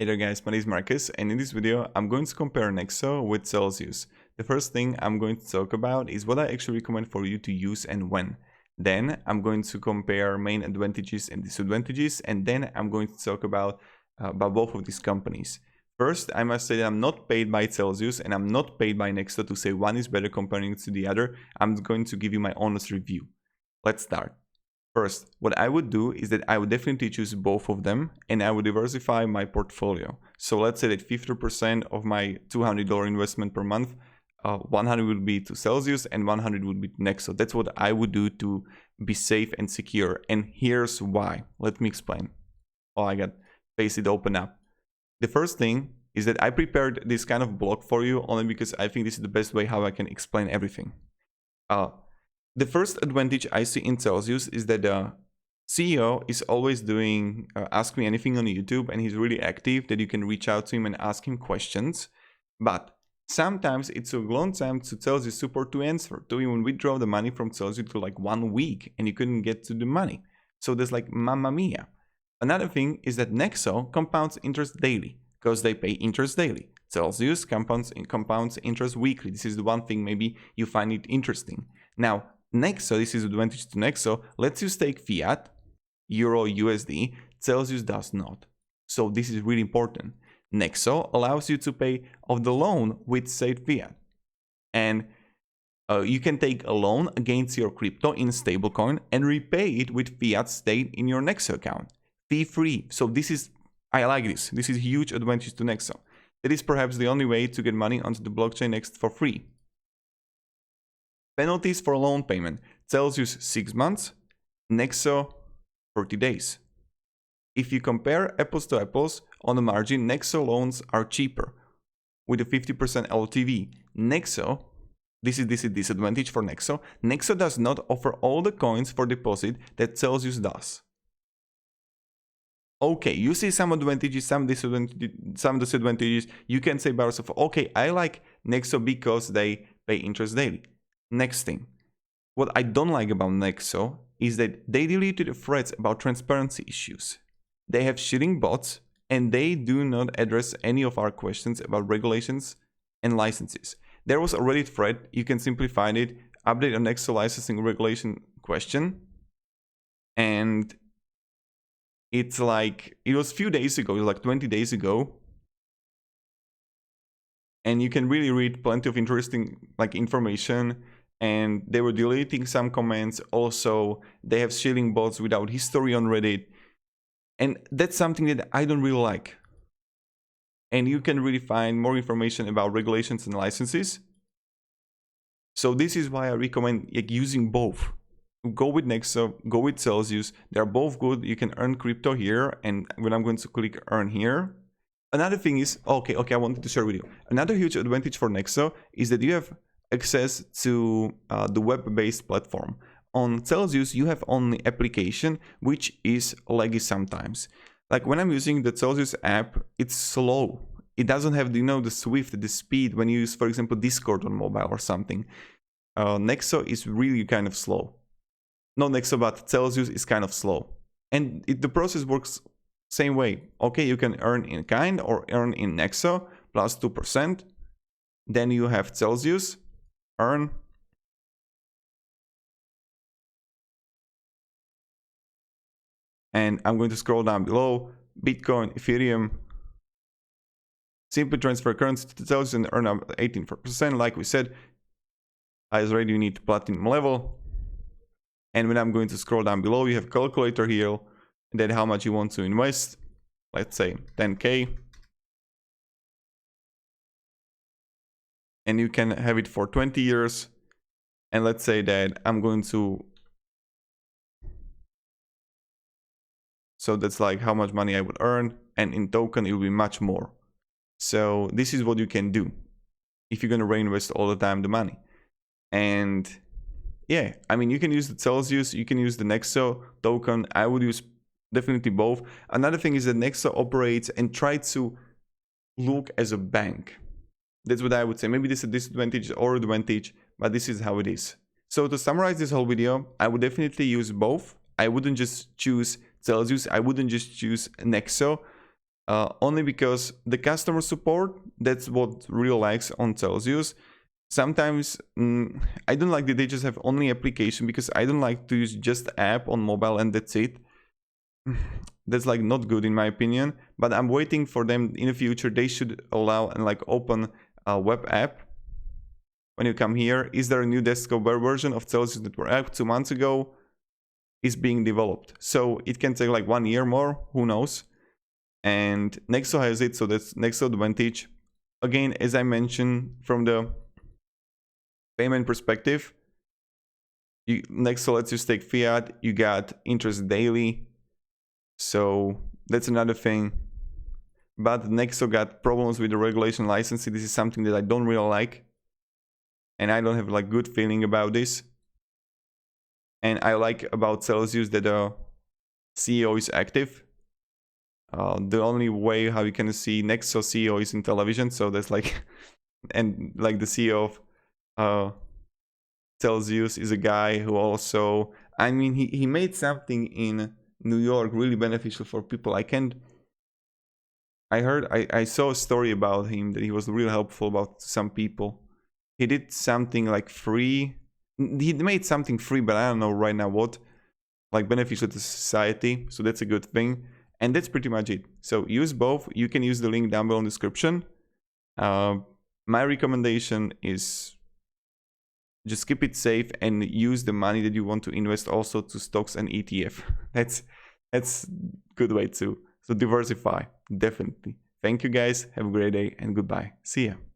Hey there guys, my name is Marcus, and in this video I'm going to compare Nexo with Celsius. The first thing I'm going to talk about is what I actually recommend for you to use and when. Then I'm going to compare main advantages and disadvantages, and then I'm going to talk about both of these companies. First, I must say that I'm not paid by Celsius and I'm not paid by Nexo to say one is better comparing it to the other. I'm going to give you my honest review. Let's start. First, what I would do is that I would definitely choose both of them and I would diversify my portfolio. So let's say that 50% of my $200 investment per month, 100 would be to Celsius and 100 would be to Nexo. That's what I would do to be safe and secure. And here's why. Let me explain. Oh, I got Placeit open up. The first thing is that I prepared this kind of blog for you only because I think this is the best way how I can explain everything. The first advantage I see in Celsius is that the CEO is always doing Ask Me Anything on YouTube, and he's really active that you can reach out to him and ask him questions. But sometimes it took a long time to Celsius support to answer, to even withdraw the money from Celsius to like 1 week, and you couldn't get to the money. So there's like mamma mia. Another thing is that Nexo compounds interest daily because they pay interest daily. Celsius compounds interest weekly. This is the one thing maybe you find it interesting. Now, Nexo, this is the advantage to Nexo, lets you stake fiat, euro, USD. Celsius does not. So this is really important. Nexo allows you to pay off the loan with said fiat. And you can take a loan against your crypto in stablecoin and repay it with fiat stayed in your Nexo account. Fee-free. So this is, I like this. This is a huge advantage to Nexo. It is perhaps the only way to get money onto the blockchain next for free. Penalties for loan payment. Celsius 6 months, Nexo 30 days. If you compare apples to apples, on the margin, Nexo loans are cheaper with a 50% LTV. Nexo, this is disadvantage for Nexo. Nexo does not offer all the coins for deposit that Celsius does. Okay, you see some advantages, some disadvantages. You can say by yourself, okay, I like Nexo because they pay interest daily. Next thing, what I don't like about Nexo is that they deleted threads about transparency issues. They have shitting bots and they do not address any of our questions about regulations and licenses. There was a Reddit thread, you can simply find it, update on Nexo licensing regulation question. And it's like, it was a few days ago, it was like 20 days ago. And you can really read plenty of interesting information. And they were deleting some comments. Also, they have shilling bots without history on Reddit. And that's something that I don't really like. And you can really find more information about regulations and licenses. So this is why I recommend using both. Go with Nexo, go with Celsius. They're both good. You can earn crypto here. And when I'm going to click earn here. Another thing is, okay, I wanted to share with you. Another huge advantage for Nexo is that you have access to the web-based platform. On Celsius, you have only application, which is laggy sometimes. Like when I'm using the Celsius app, it's slow. It doesn't have, the Swift, the speed when you use, for example, Discord on mobile or something. Nexo is really kind of slow. Not Nexo, but Celsius is kind of slow. And the process works same way. Okay, you can earn in kind or earn in Nexo plus 2%. Then you have Celsius, earn. And I'm going to scroll down below. Bitcoin, Ethereum. Simply transfer currency to Celsius and earn up 18%. Like we said, as already you need platinum level. And when I'm going to scroll down below, you have calculator here. And then how much you want to invest. Let's say 10K. And you can have it for 20 years. And let's say that I'm going to, so that's like how much money I would earn, and in token it will be much more. So this is what you can do if you're going to reinvest all the time the money. And yeah, I mean, you can use the Celsius, you can use the Nexo token. I would use definitely both. Another thing is that Nexo operates and tries to look as a bank. That's what I would say. Maybe this is a disadvantage or advantage, but this is how it is. So to summarize this whole video, I would definitely use both. I wouldn't just choose Celsius. I wouldn't just choose Nexo. only because the customer support, that's what really likes on Celsius. Sometimes I don't like that they just have only application, because I don't like to use just app on mobile and that's it. That's like not good in my opinion, but I'm waiting for them in the future. They should allow and like open a web app. When you come here, is there a new desktop version of Celsius that were out 2 months ago? Is being developed. So it can take like 1 year more, who knows? And Nexo has it, so that's Nexo advantage. Again, as I mentioned, from the payment perspective, Nexo lets you stake fiat, you got interest daily. So that's another thing. But Nexo got problems with the regulation licensing. This is something that I don't really like. And I don't have like good feeling about this. And I like about Celsius that the CEO is active. The only way how you can see Nexo CEO is in television. So that's like, and like the CEO of Celsius is a guy who also, I mean, he made something in New York really beneficial for people. I saw a story about him that he was really helpful about some people. He did something like free. He made something free, but I don't know right now what, like beneficial to society. So that's a good thing. And that's pretty much it. So use both. You can use the link down below in the description. My recommendation is just keep it safe and use the money that you want to invest also to stocks and ETF. That's good way too. So diversify, definitely. Thank you guys. Have a great day and goodbye. See ya.